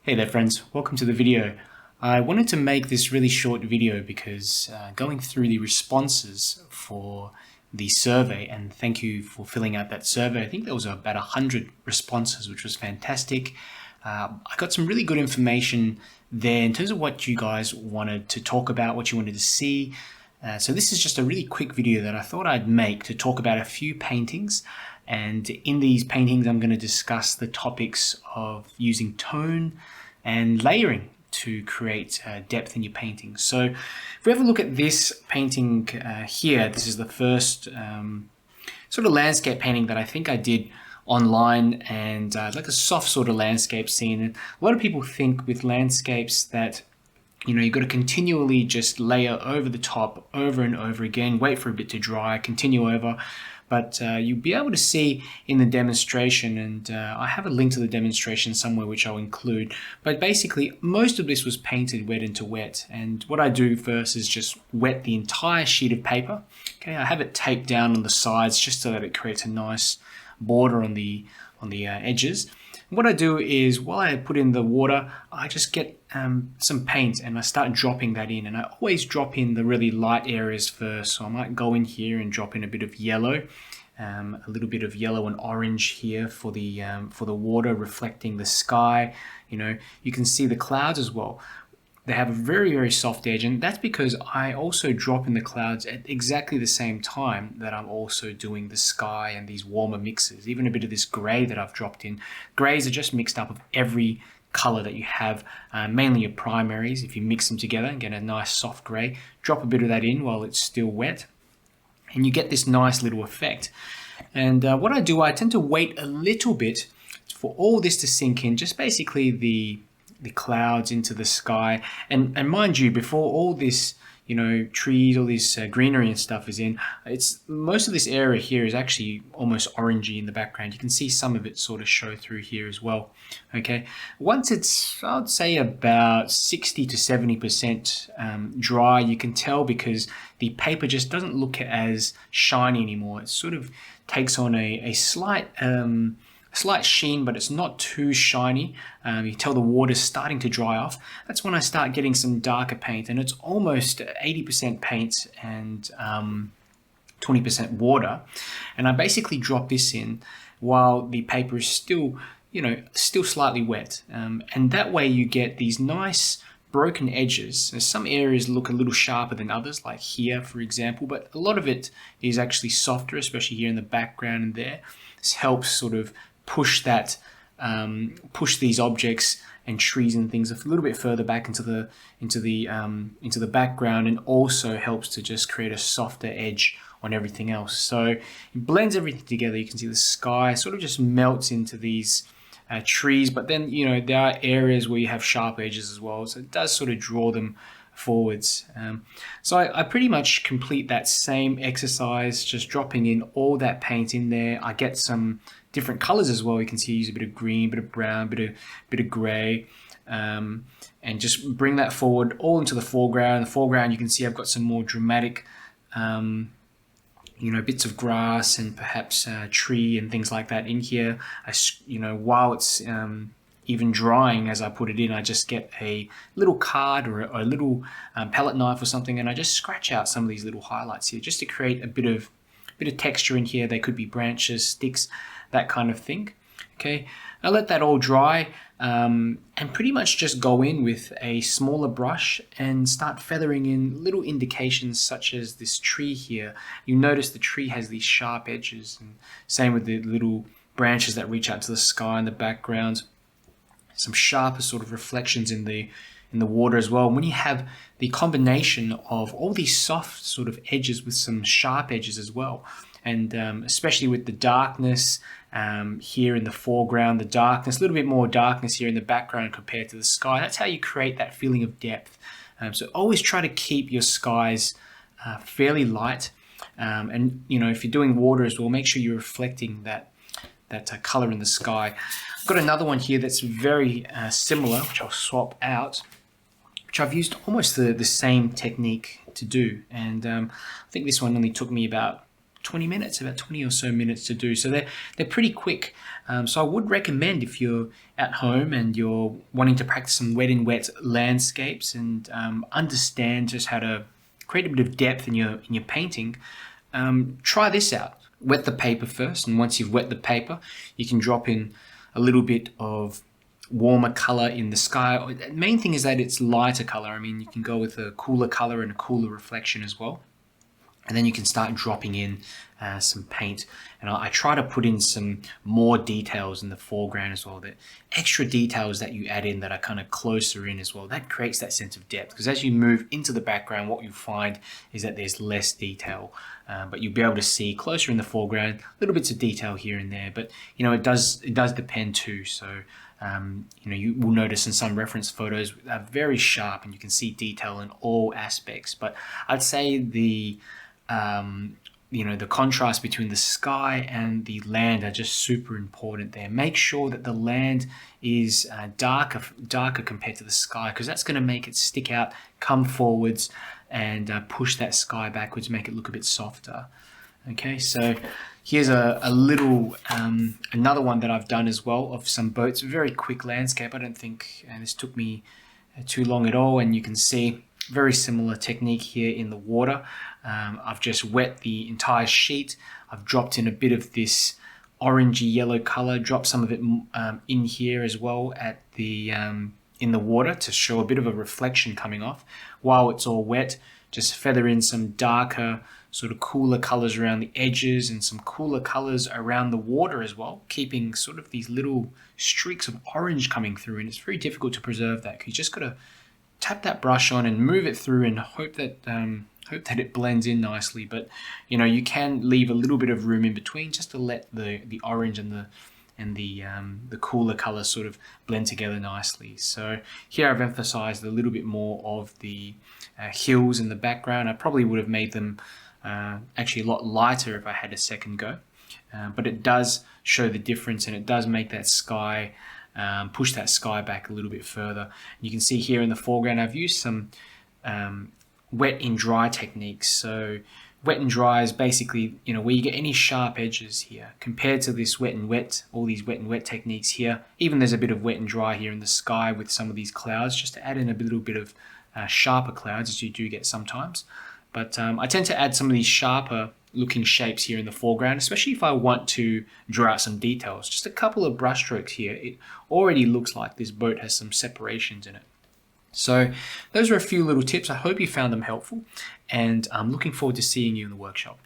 Hey there friends, welcome to the video. I wanted to make this really short video because going through the responses for the survey, and thank you for filling out that survey. I think there was about 100 responses, which was fantastic. I got some really good information there in terms of what you guys wanted to talk about, what you wanted to see. So this is just a really quick video that I thought I'd make to talk about a few paintings. And in these paintings, I'm going to discuss the topics of using tone and layering to create depth in your painting. So if we have a look at this painting here, this is the first sort of landscape painting that I think I did online, and like a soft sort of landscape scene. And a lot of people think with landscapes that you've got to continually just layer over the top over and over again, wait for a bit to dry, continue over. But you'll be able to see in the demonstration, and I have a link to the demonstration somewhere which I'll include. But basically, most of this was painted wet into wet. And what I do first is just wet the entire sheet of paper. Okay, I have it taped down on the sides just so that it creates a nice border on the edges. What I do is, while I put in the water, I just get some paint and I start dropping that in. And I always drop in the really light areas first. So I might go in here and drop in a bit of yellow, a little bit of yellow and orange here for the water reflecting the sky. You can see the clouds as well. They have a very, very soft edge, and that's because I also drop in the clouds at exactly the same time that I'm also doing the sky and these warmer mixes. Even a bit of this grey that I've dropped in. Greys are just mixed up of every color that you have, mainly your primaries. If you mix them together and get a nice soft grey, drop a bit of that in while it's still wet, and you get this nice little effect. And what I do, I tend to wait a little bit for all this to sink in, just basically the clouds into the sky. And mind you, before all this, trees, all this greenery and stuff is in, most of this area here is actually almost orangey in the background. You can see some of it sort of show through here as well. Okay, once it's, I would say, about 60 to 70% dry, you can tell because the paper just doesn't look as shiny anymore. It sort of takes on a slight sheen, but it's not too shiny. You tell the water's starting to dry off. That's when I start getting some darker paint, and it's almost 80% paint and 20% water. And I basically drop this in while the paper is still slightly wet. And that way you get these nice broken edges. Some areas look a little sharper than others, like here, for example, but a lot of it is actually softer, especially here in the background and there. This helps sort of push these objects and trees and things a little bit further back into the background, and also helps to just create a softer edge on everything else. So it blends everything together. You can see the sky sort of just melts into these trees, but then there are areas where you have sharp edges as well, so it does sort of draw them forwards. So I pretty much complete that same exercise, just dropping in all that paint in there. I get some different colors as well. You can see I use a bit of green, bit of brown, bit of gray, and just bring that forward all into the foreground. In the foreground, you can see I've got some more dramatic bits of grass and perhaps tree and things like that in here. While it's even drying, as I put it in, I just get a little card or a little palette knife or something, and I just scratch out some of these little highlights here just to create a bit of texture in here. They could be branches, sticks, that kind of thing. Okay, I let that all dry and pretty much just go in with a smaller brush and start feathering in little indications, such as this tree here. You notice the tree has these sharp edges, and same with the little branches that reach out to the sky in the background. Some sharper sort of reflections in the water as well. And when you have the combination of all these soft sort of edges with some sharp edges as well, and especially with the darkness here in the foreground, the darkness, a little bit more darkness here in the background compared to the sky, that's how you create that feeling of depth. So always try to keep your skies fairly light, and if you're doing water as well, make sure you're reflecting that color in the sky. I've got another one here that's very similar, which I'll swap out, which I've used almost the same technique to do. And I think this one only took me about 20 minutes, about 20 or so minutes to do. So they're pretty quick. So I would recommend, if you're at home and you're wanting to practice some wet in wet landscapes and understand just how to create a bit of depth in your painting, try this out. Wet the paper first, and once you've wet the paper, you can drop in a little bit of warmer color in the sky. The main thing is that it's lighter color. I mean, you can go with a cooler color and a cooler reflection as well. And then you can start dropping in some paint. And I try to put in some more details in the foreground as well. The extra details that you add in that are kind of closer in as well, that creates that sense of depth. Because as you move into the background, what you find is that there's less detail. But you'll be able to see closer in the foreground, little bits of detail here and there. But it does depend too. So you will notice in some reference photos are very sharp, and you can see detail in all aspects. But I'd say the contrast between the sky and the land are just super important there. Make sure that the land is darker compared to the sky, because that's going to make it stick out, come forwards, and push that sky backwards, make it look a bit softer. Okay, so here's a little, another one that I've done as well of some boats. Very quick landscape. I don't think this took me too long at all, and you can see very similar technique here in the water. I've just wet the entire sheet. I've dropped in a bit of this orangey yellow color, dropped some of it in here as well at the in the water to show a bit of a reflection coming off. While it's all wet, just feather in some darker, sort of cooler colors around the edges and some cooler colors around the water as well, keeping sort of these little streaks of orange coming through. And it's very difficult to preserve that, because you just got to tap that brush on and move it through and hope that it blends in nicely. But you can leave a little bit of room in between just to let the orange and the cooler colors sort of blend together nicely. So here I've emphasized a little bit more of the hills in the background. I probably would have made them actually a lot lighter if I had a second go, but it does show the difference, and it does make that sky push that sky back a little bit further. You can see here in the foreground I've used some wet in dry techniques. So wet and dry is basically where you get any sharp edges here compared to this wet and wet, all these wet and wet techniques here. Even there's a bit of wet and dry here in the sky with some of these clouds, just to add in a little bit of sharper clouds, as you do get sometimes. But I tend to add some of these sharper looking shapes here in the foreground, especially if I want to draw out some details. Just a couple of brush strokes here, it already looks like this boat has some separations in it. So those are a few little tips. I hope you found them helpful, and I'm looking forward to seeing you in the workshop.